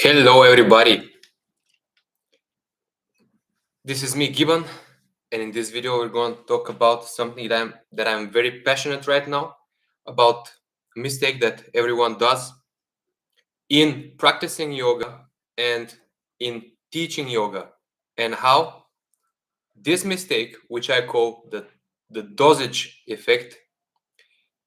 Hello, everybody. This is me, Gibbon, and in this video, we're going to talk about something that I'm very passionate right now about a mistake that everyone does in practicing yoga and in teaching yoga, and how this mistake, which I call the dosage effect,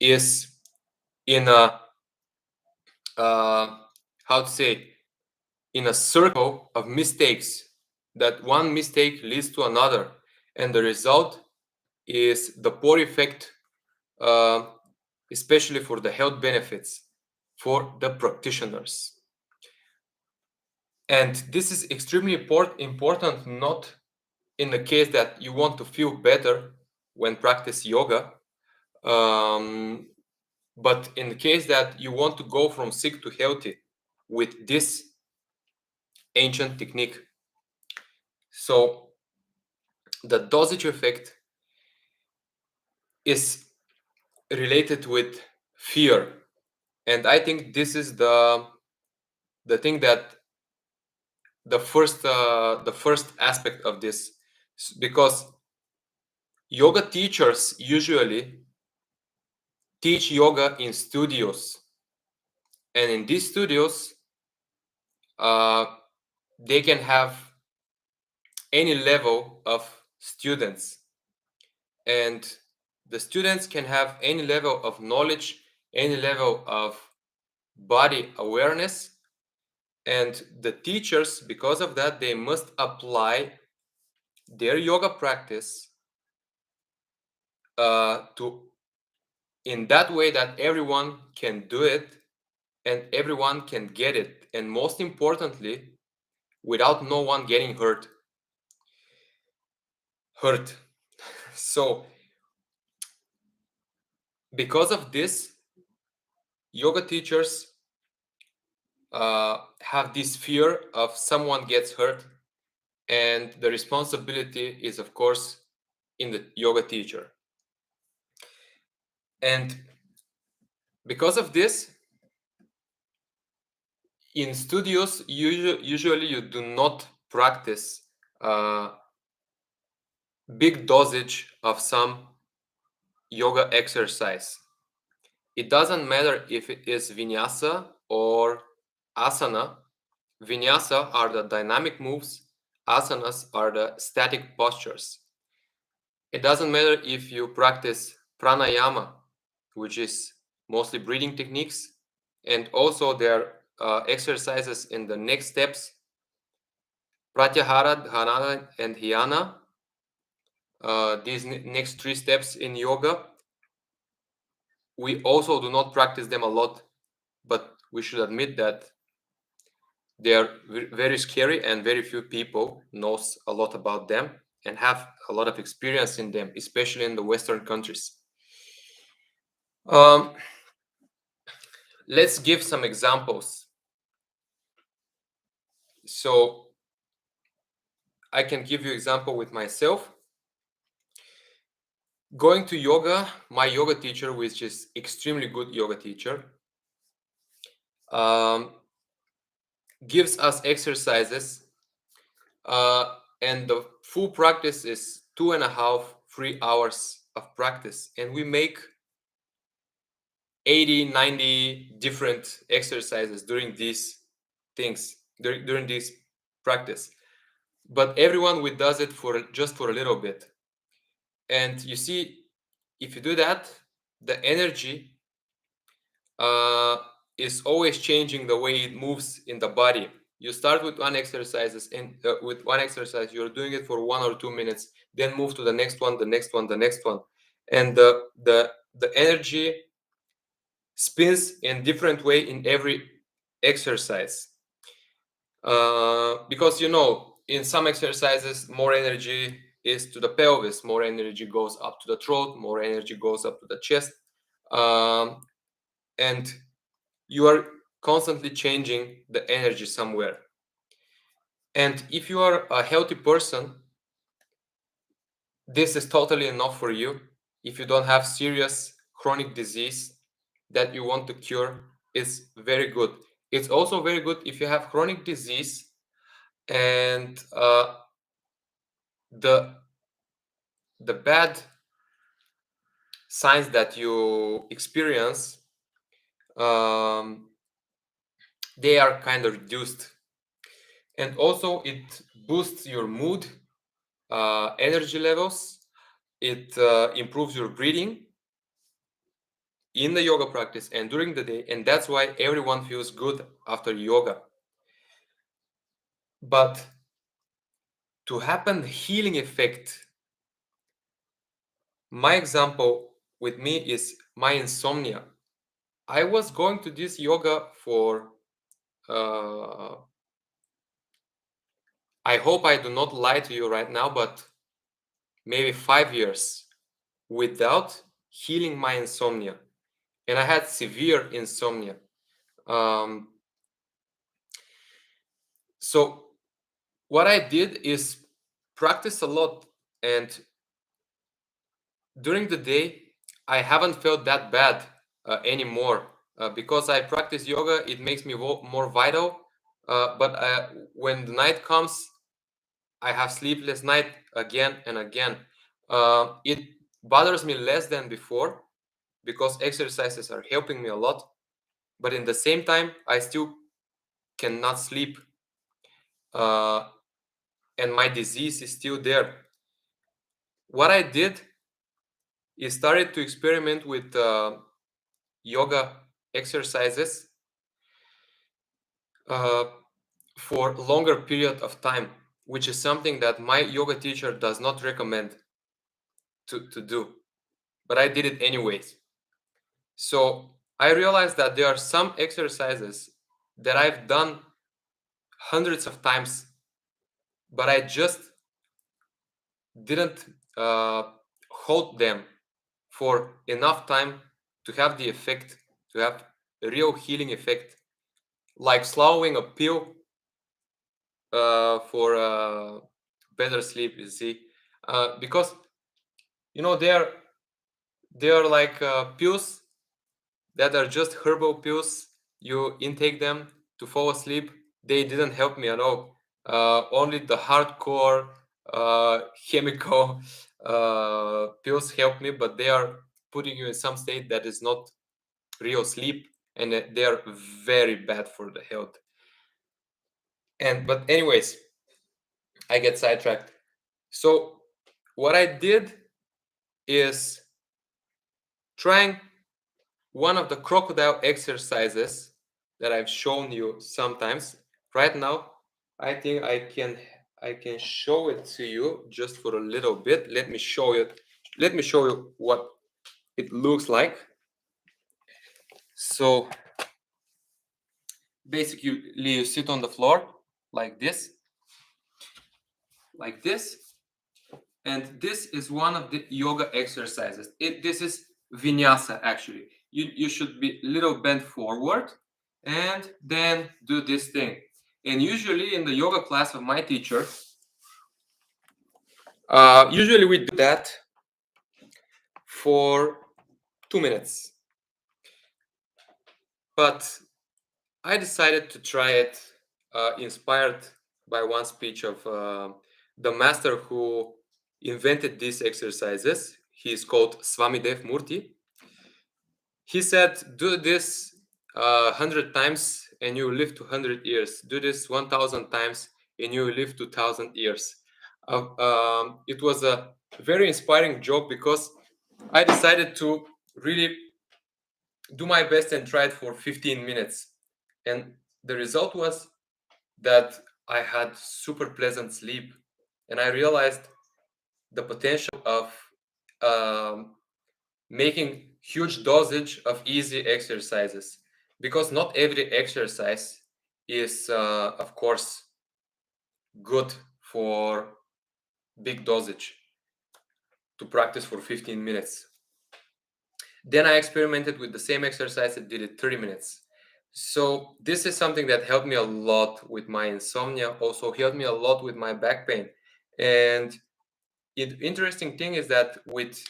is in a how to say in a circle of mistakes, that one mistake leads to another, and the result is the poor effect, uh, especially for the health benefits for the practitioners. And this is extremely important, not in the case that you want to feel better when practice yoga, um, but in the case that you want to go from sick to healthy with this ancient technique. So the dosage effect is related with fear, and I think this is the thing that the first aspect of this, because yoga teachers usually teach yoga in studios, and in these studios uh, they can have any level of students, and the students can have any level of knowledge, any level of body awareness, and the teachers, because of that, they must apply their yoga practice to in that way that everyone can do it and everyone can get it, and most importantly, without no one getting hurt. So because of this, yoga teachers have this fear of someone gets hurt, and the responsibility is, of course, in the yoga teacher. And because of this, in studios, usually you do not practice big dosage of some yoga exercise. It doesn't matter if it is vinyasa or asana. Vinyasa are the dynamic moves, asanas are the static postures. It doesn't matter if you practice pranayama, which is mostly breathing techniques, and also there are exercises in the next steps, pratyahara, dhanana, and dhyana. These next three steps in yoga, we also do not practice them a lot, but we should admit that they are very scary, and very few people knows a lot about them and have a lot of experience in them, especially in the Western countries. Um, let's give some examples. So I can give you example with myself. Going to yoga, my yoga teacher, which is extremely good yoga teacher, gives us exercises, and the full practice is 2.5 3 hours of practice, and we make 80 90 different exercises during these things, during this practice, but everyone we does it for just for a little bit. And you see, if you do that, the energy is always changing the way it moves in the body. You start with one exercises, and with one exercise you're doing it for 1 or 2 minutes, then move to the next one, the next one, the next one, and the energy spins in different way in every exercise, because in some exercises more energy is to the pelvis, more energy goes up to the throat, more energy goes up to the chest, and you are constantly changing the energy somewhere. And if you are a healthy person, this is totally enough for you. If you don't have serious chronic disease that you want to cure, it's very good. It's also very good if you have chronic disease and the bad signs that you experience, um, they are kind of reduced. And also it boosts your mood, energy levels. It improves your breathing in the yoga practice and during the day, and that's why everyone feels good after yoga. But to happen the healing effect, my example with me is my insomnia. I was going to this yoga for I hope I do not lie to you right now, but maybe 5 years without healing my insomnia. And I had severe insomnia. Um, so what I did is practice a lot, and during the day I haven't felt that bad anymore because I practice yoga. It makes me more vital. But when the night comes, I have sleepless night again and again. It bothers me less than before because exercises are helping me a lot. But in the same time, I still cannot sleep, and my disease is still there. What I did is started to experiment with yoga exercises uh, for longer period of time, which is something that my yoga teacher does not recommend to do. But I did it anyways. So I realized that there are some exercises that I've done hundreds of times, but I just didn't hold them for enough time to have the effect, to have a real healing effect, like swallowing a pill for better sleep. You see, because they are like pills that are just herbal pills. You intake them to fall asleep. They didn't help me at all. Only the hardcore chemical pills help me, but they are putting you in some state that is not real sleep, and they are very bad for the health. But anyways, I get sidetracked. So what I did is trying one of the crocodile exercises that I've shown you sometimes. Right now, I think I can show it to you just for a little bit. Let me show you. Let me show you what it looks like. So basically, you sit on the floor like this, and this is one of the yoga exercises. This is vinyasa actually. You should be a little bent forward and then do this thing. And usually in the yoga class of my teacher, usually we do that for 2 minutes. But I decided to try it, inspired by one speech of the master who invented these exercises. He's called Swamidev Murthy. He said, do this 100 times and you live to 100 years. Do this 1,000 times and you live to 1,000 years. It was a very inspiring joke because I decided to really do my best and try it for 15 minutes. And the result was that I had super pleasant sleep. And I realized the potential of um, making huge dosage of easy exercises, because not every exercise is of course good for big dosage to practice for 15 minutes. Then I experimented with the same exercise and did it 30 minutes. So this is something that helped me a lot with my insomnia, also helped me a lot with my back pain. And the interesting thing is that with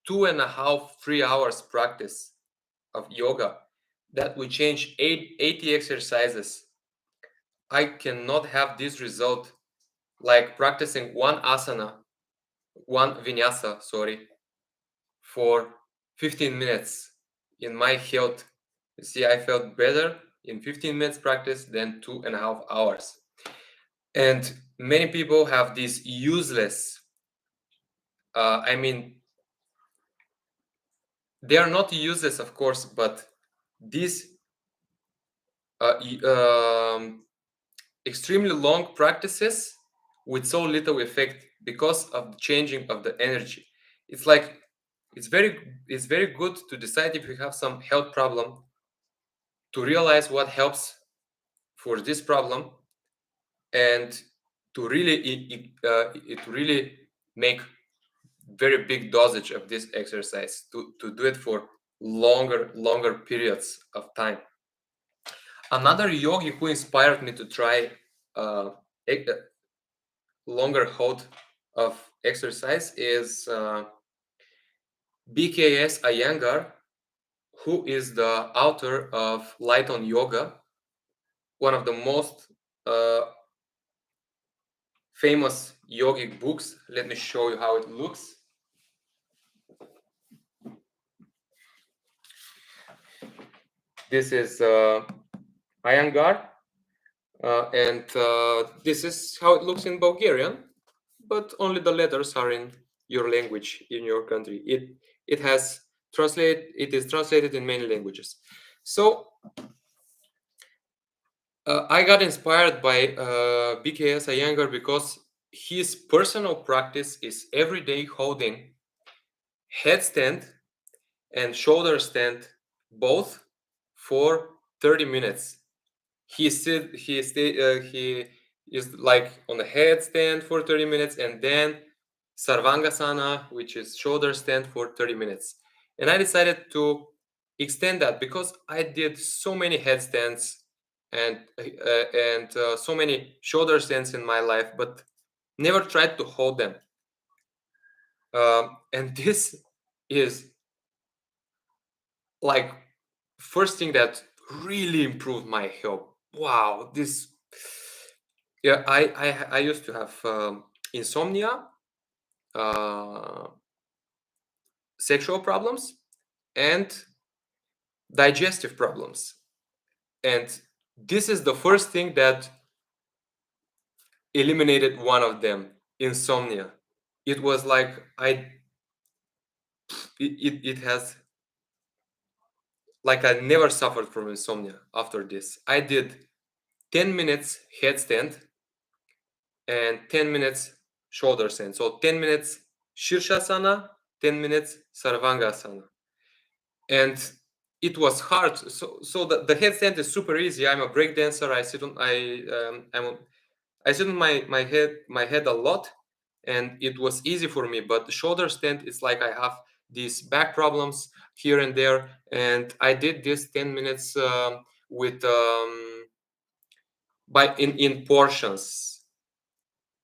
2.5, 3 hours practice of yoga, that we change 80 exercises, I cannot have this result like practicing one asana, one vinyasa, sorry, for 15 minutes in my health. You see, I felt better in 15 minutes practice than 2.5 hours. And many people have this useless, I mean, they are not useless, of course, but these extremely long practices with so little effect because of the changing of the energy. It's like it's very good to decide if you have some health problem, to realize what helps for this problem, and to really make very big dosage of this exercise, to do it for longer periods of time. Another yogi who inspired me to try a longer hold of exercise is BKS Iyengar, who is the author of Light on Yoga, one of the most uh, famous yogic books. Let me show you how it looks. This is Iyengar, and this is how it looks in Bulgarian, but only the letters are in your language, in your country. It is translated in many languages. So I got inspired by BKS Iyengar because his personal practice is every day holding headstand and shoulder stand both for 30 minutes. He is like on the headstand for 30 minutes, and then Sarvangasana, which is shoulder stand for 30 minutes. And I decided to extend that because I did so many headstands and so many shoulder stands in my life, but never tried to hold them. And this is like first thing that really improved my health. Wow, this, yeah, I used to have insomnia, uh, sexual problems, and digestive problems. And this is the first thing that eliminated one of them, insomnia. It was like it has, like, I never suffered from insomnia after this. I did 10 minutes headstand and 10 minutes shoulder stand. So 10 minutes Shirshasana, 10 minutes Sarvangasana. And it was hard. So the headstand is super easy. I'm a break dancer. I sit on I sit on my head a lot, and it was easy for me. But the shoulder stand, it's like I have these back problems here and there. And I did this 10 minutes with by in portions,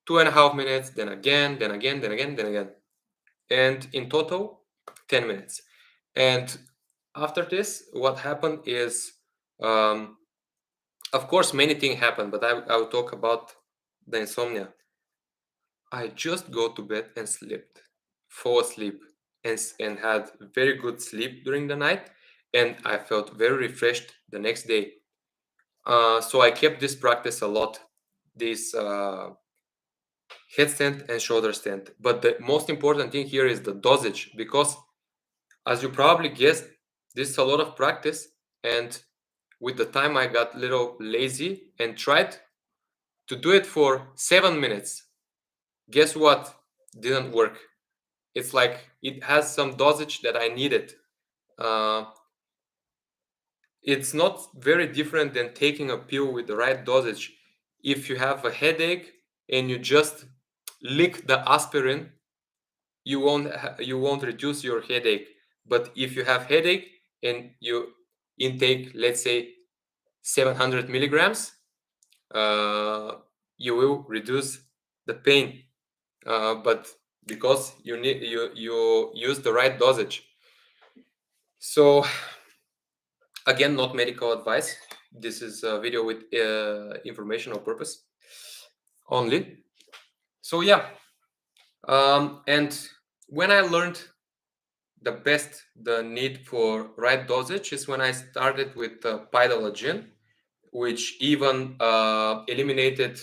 2.5 minutes, then again, then again, then again, then again, and in total 10 minutes. And after this, what happened is, of course, many things happened, but I will talk about the insomnia. I just go to bed and slept, fall asleep, and had very good sleep during the night, and I felt very refreshed the next day. So I kept this practice a lot, this headstand and shoulder stand. But the most important thing here is the dosage, because as you probably guessed, this is a lot of practice, and with the time I got a little lazy and tried to do it for 7 minutes. Guess what? Didn't work. It's like it has some dosage that I needed. Uh, it's not very different than taking a pill with the right dosage. If you have a headache and you just lick the aspirin, you won't reduce your headache. But if you have headache and you intake, let's say, 700 milligrams, you will reduce the pain, but because you use the right dosage. So Again, not medical advice. This is a video with informational purpose only. So yeah, and when I learned the need for right dosage is when I started with Pidolagin, which even eliminated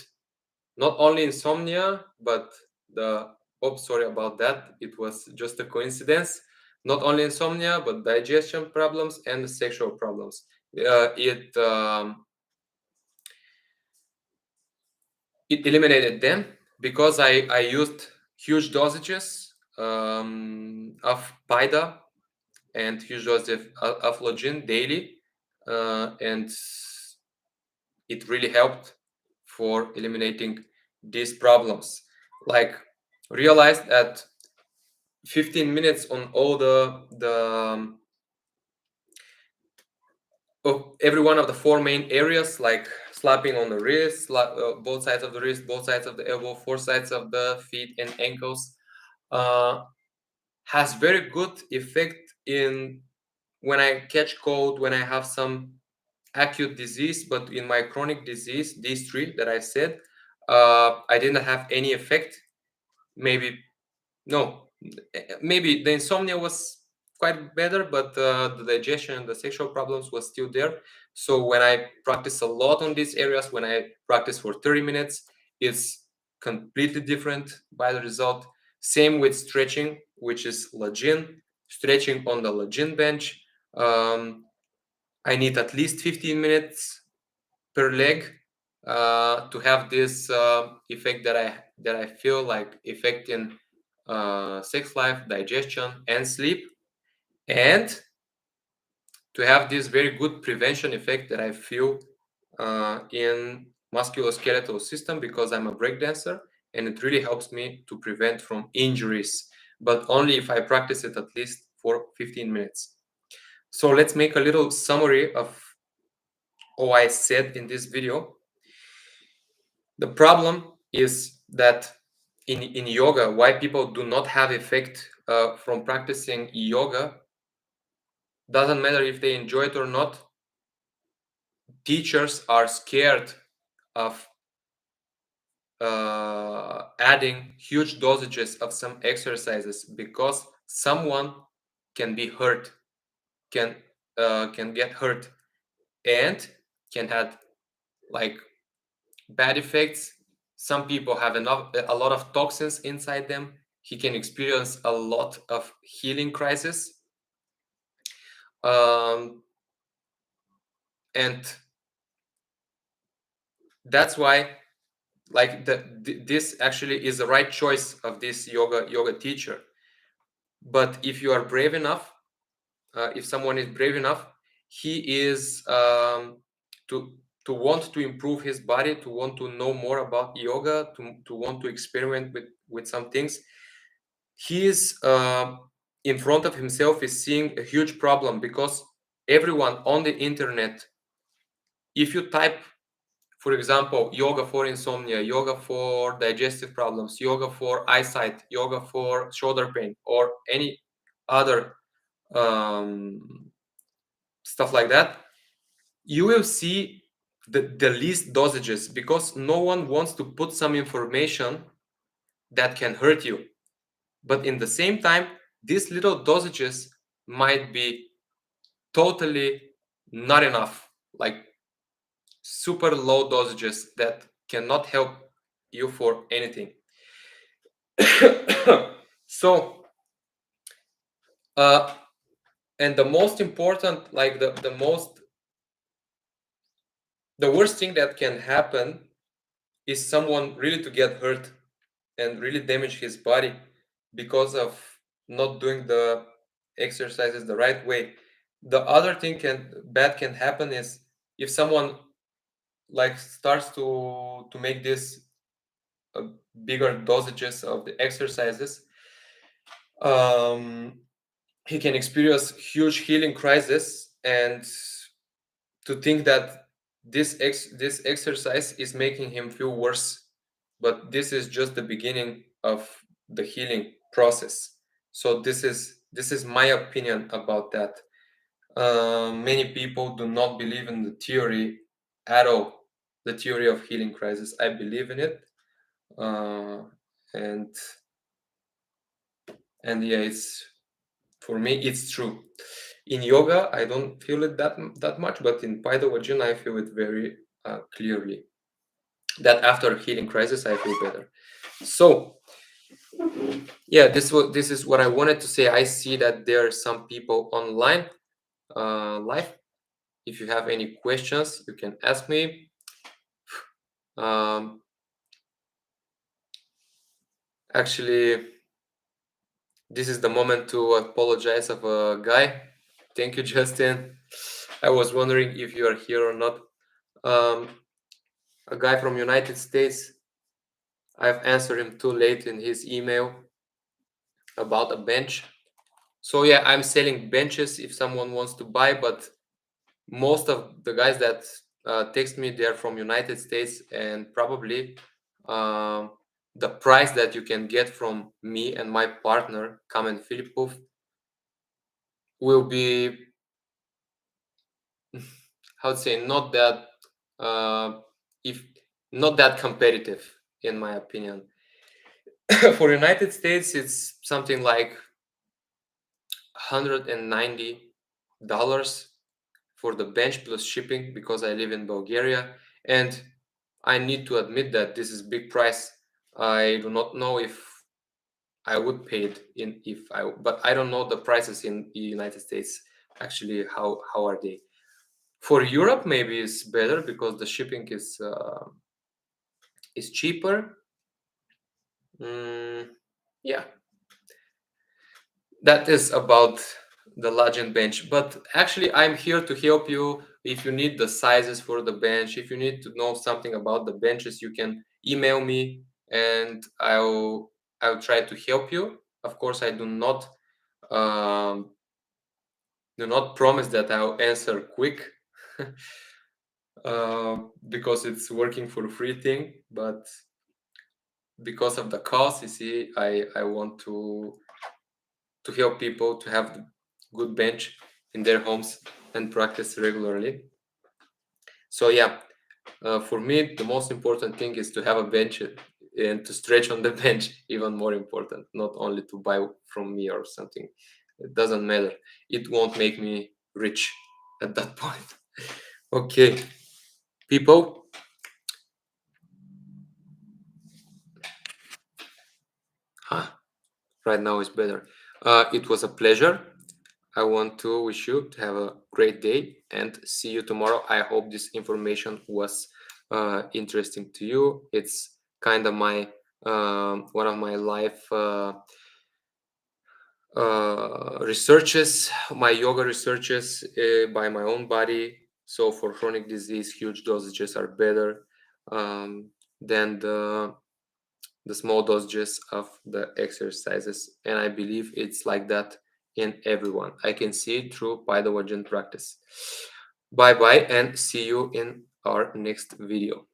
not only insomnia, but sorry about that. It was just a coincidence. Not only insomnia, but digestion problems and sexual problems. It eliminated them because I used huge dosages of Pida and huge doses of Login daily, and it really helped for eliminating these problems. Like, realized that 15 minutes on all of every one of the four main areas, like slapping on the wrist, both sides of the wrist, both sides of the elbow, four sides of the feet and ankles, has very good effect in when I catch cold, when I have some acute disease. But in my chronic disease, these three that I said, I didn't have any effect. Maybe no, maybe the insomnia was quite better, but the digestion and the sexual problems was still there. So when I practice a lot on these areas, when I practice for 30 minutes, it's completely different by the result. Same with stretching, which is Lagin. Stretching on the Lagin bench, I need at least 15 minutes per leg to have this effect that I feel like effect in sex life, digestion, and sleep, and to have this very good prevention effect that I feel in musculoskeletal system, because I'm a breakdancer, and it really helps me to prevent from injuries, but only if I practice it at least for 15 minutes. So let's make a little summary of all I said in this video. The problem is that in yoga, why people do not have effect from practicing yoga, doesn't matter if they enjoy it or not. Teachers are scared of adding huge dosages of some exercises because someone can be hurt, can get hurt, and can have like bad effects. Some people have a lot of toxins inside them. He can experience a lot of healing crisis, and that's why, like, this actually is the right choice of this yoga teacher. But if you are brave enough, if someone is brave enough, he is to want to improve his body, to want to know more about yoga, to want to experiment with some things. He is in front of himself is seeing a huge problem, because everyone on the internet, if you type, for example, yoga for insomnia, yoga for digestive problems, yoga for eyesight, yoga for shoulder pain, or any other stuff like that, you will see the least dosages, because no one wants to put some information that can hurt you. But in the same time, these little dosages might be totally not enough, like super low dosages that cannot help you for anything. So and the most important, like the worst thing that can happen is someone really to get hurt and really damage his body because of not doing the exercises the right way. The other thing bad can happen is if someone like starts to make this bigger dosages of the exercises, he can experience huge healing crisis, and to think that this exercise is making him feel worse. But this is just the beginning of the healing process. So this is my opinion about that. Many people do not believe in the theory at all, the theory of healing crisis. I believe in it, uh, and yeah, it's, for me it's true. In yoga I don't feel it that much, but in Paidavajin I feel it very clearly, that after healing crisis I feel better. So yeah, this is what I wanted to say. I see that there are some people online live. If you have any questions you can ask me. um, Actually, this is the moment to apologize of a guy. Thank you, Justin. I was wondering if you are here or not. um, a guy from United States, I've answered him too late in his email about a bench. So yeah, I'm selling benches if someone wants to buy, but most of the guys that text me, they're from United States, and probably um, the price that you can get from me and my partner Kamen Filipov will be, how to say, not that if not that competitive, in my opinion. For United States it's something like $190 for the bench plus shipping, because I live in Bulgaria, and I need to admit that this is big price. I do not know if I would pay it in, if I, but I don't know the prices in the United States. Actually, how are they? For Europe, maybe it's better because the shipping is cheaper. Yeah, that is about the Legend bench. But actually, I'm here to help you. If you need the sizes for the bench, if you need to know something about the benches, you can email me, and I'll try to help you. Of course, I um, do not promise that I'll answer quick. Because it's working for free thing, but because of the cost, you see, I want to help people to have the good bench in their homes and practice regularly. So yeah, for me the most important thing is to have a bench and to stretch on the bench. Even more important, not only to buy from me or something. It doesn't matter, it won't make me rich at that point. Okay, people, right now is better. It was a pleasure. I want to wish you to have a great day and see you tomorrow. I hope this information was interesting to you. It's kind of my one of my life researches, my yoga researches by my own body. So for chronic disease, huge dosages are better than the small dosages of the exercises, and I believe it's like that in everyone. I can see it through Paidawajan practice. Bye bye, and see you in our next video.